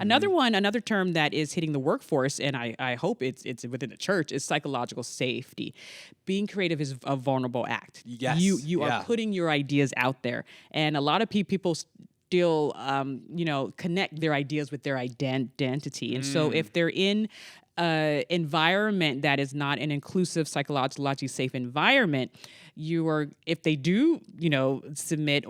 Another term that is hitting the workforce, and I hope it's within the church, is psychological safety. Being creative is a vulnerable act. Yes. You are putting your ideas out there, and a lot of people still, connect their ideas with their identity. And so if they're in an environment that is not an inclusive, psychologically safe environment, if they do, submit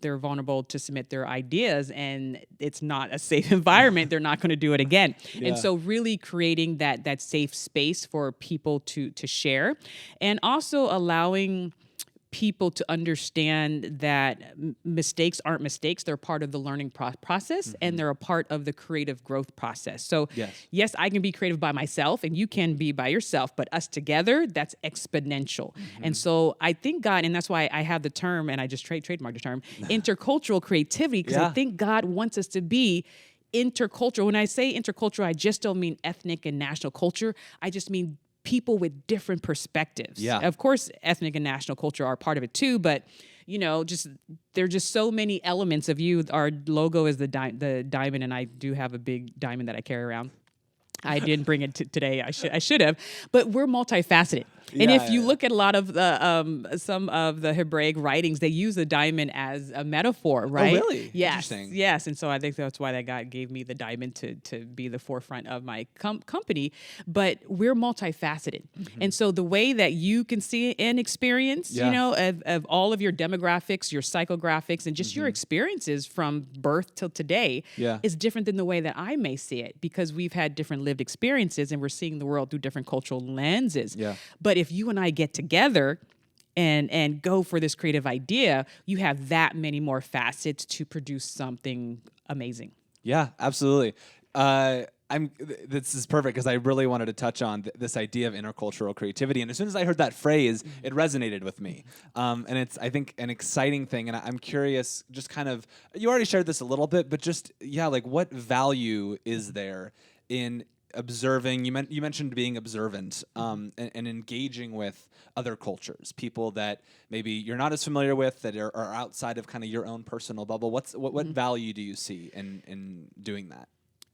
they're vulnerable to submit their ideas and it's not a safe environment, they're not going to do it again. Yeah. And so really creating that safe space for people to share, and also allowing people to understand that mistakes aren't mistakes. They're part of the learning process, and they're a part of the creative growth process. So yes, I can be creative by myself and you can be by yourself, but us together, that's exponential. And so I think God, and that's why I have the term, and I just trademarked the term, intercultural creativity, because I think God wants us to be intercultural. When I say intercultural, I just don't mean ethnic and national culture. I just mean people with different perspectives. Yeah. Of course, ethnic and national culture are part of it too, but there are just so many elements of you. Our logo is the diamond, and I do have a big diamond that I carry around. I didn't bring it today. I should have, but we're multifaceted. And if you look at a lot of the some of the Hebraic writings, they use the diamond as a metaphor, right? Oh, really? Yes. Interesting. Yes. And so I think that's why that God gave me the diamond to be the forefront of my company. But we're multifaceted. And so the way that you can see and experience, of all of your demographics, your psychographics, and just your experiences from birth till today is different than the way that I may see it, because we've had different lived experiences and we're seeing the world through different cultural lenses. Yeah. But if you and I get together and go for this creative idea, you have that many more facets to produce something amazing. Yeah, absolutely. This is perfect because I really wanted to touch on this idea of intercultural creativity. And as soon as I heard that phrase, it resonated with me. And it's, I think, an exciting thing. And I'm curious, just kind of, you already shared this a little bit, but just, what value is there in observing? You mentioned being observant and engaging with other cultures, people that maybe you're not as familiar with, that are outside of kind of your own personal bubble. What value do you see in doing that?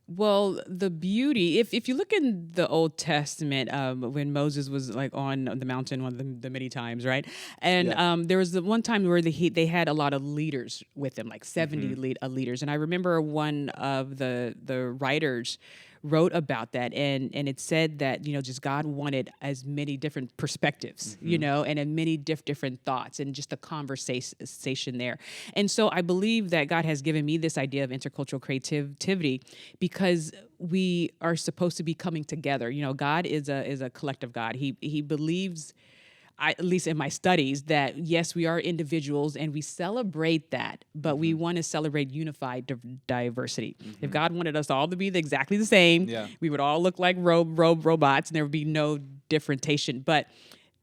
Well, the beauty, if you look in the Old Testament, when Moses was like on the mountain one of the many times, right? And there was the one time where they had a lot of leaders with them, like 70 leaders. And I remember one of the writers wrote about that, and it said that just God wanted as many different perspectives, and as many different thoughts, and just a conversation there. And so I believe that God has given me this idea of intercultural creativity because we are supposed to be coming together. God is a collective God. He believes, at least in my studies, that yes, we are individuals and we celebrate that, but we want to celebrate unified diversity. If God wanted us all to be exactly the same, we would all look like robots and there would be no differentiation. But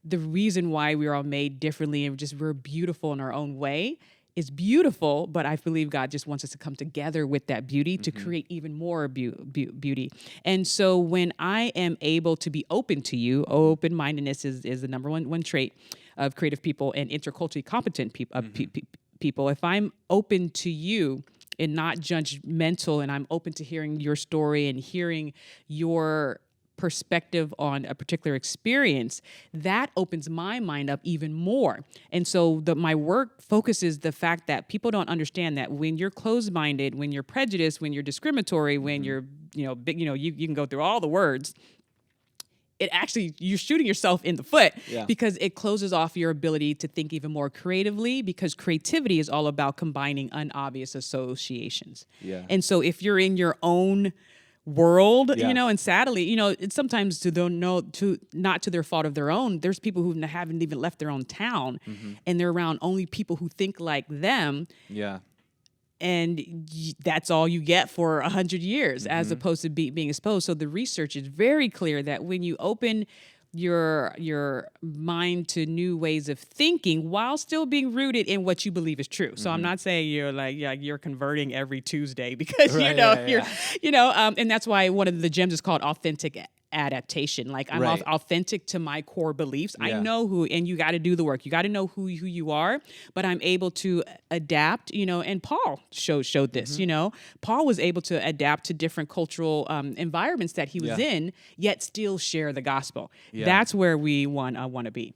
the reason why we're all made differently and we're beautiful in our own way is beautiful, but I believe God just wants us to come together with that beauty to create even more beauty. And so when I am able to be open to you, open-mindedness is the number one trait of creative people and interculturally competent people. If I'm open to you and not judgmental, and I'm open to hearing your story and hearing your perspective on a particular experience, that opens my mind up even more. And so my work focuses the fact that people don't understand that when you're closed-minded, when you're prejudiced, when you're discriminatory, when you're, big, you can go through all the words, it actually, you're shooting yourself in the foot because it closes off your ability to think even more creatively, because creativity is all about combining unobvious associations. Yeah. And so if you're in your own world, and sadly, it's sometimes not to their fault of their own. There's people who haven't even left their own town, and they're around only people who think like them. Yeah. And that's all you get for 100 years, as opposed to being exposed. So the research is very clear that when you open your mind to new ways of thinking while still being rooted in what you believe is true. So I'm not saying you're converting every Tuesday because and that's why one of the gems is called authentic adaptation. Like I'm Right. authentic to my core beliefs. I Yeah. know who, and you got to do the work. You got to know who you are, but I'm able to adapt, and Paul showed this, Paul was able to adapt to different cultural environments that he was Yeah. in, yet still share the gospel. Yeah. That's where we want to be.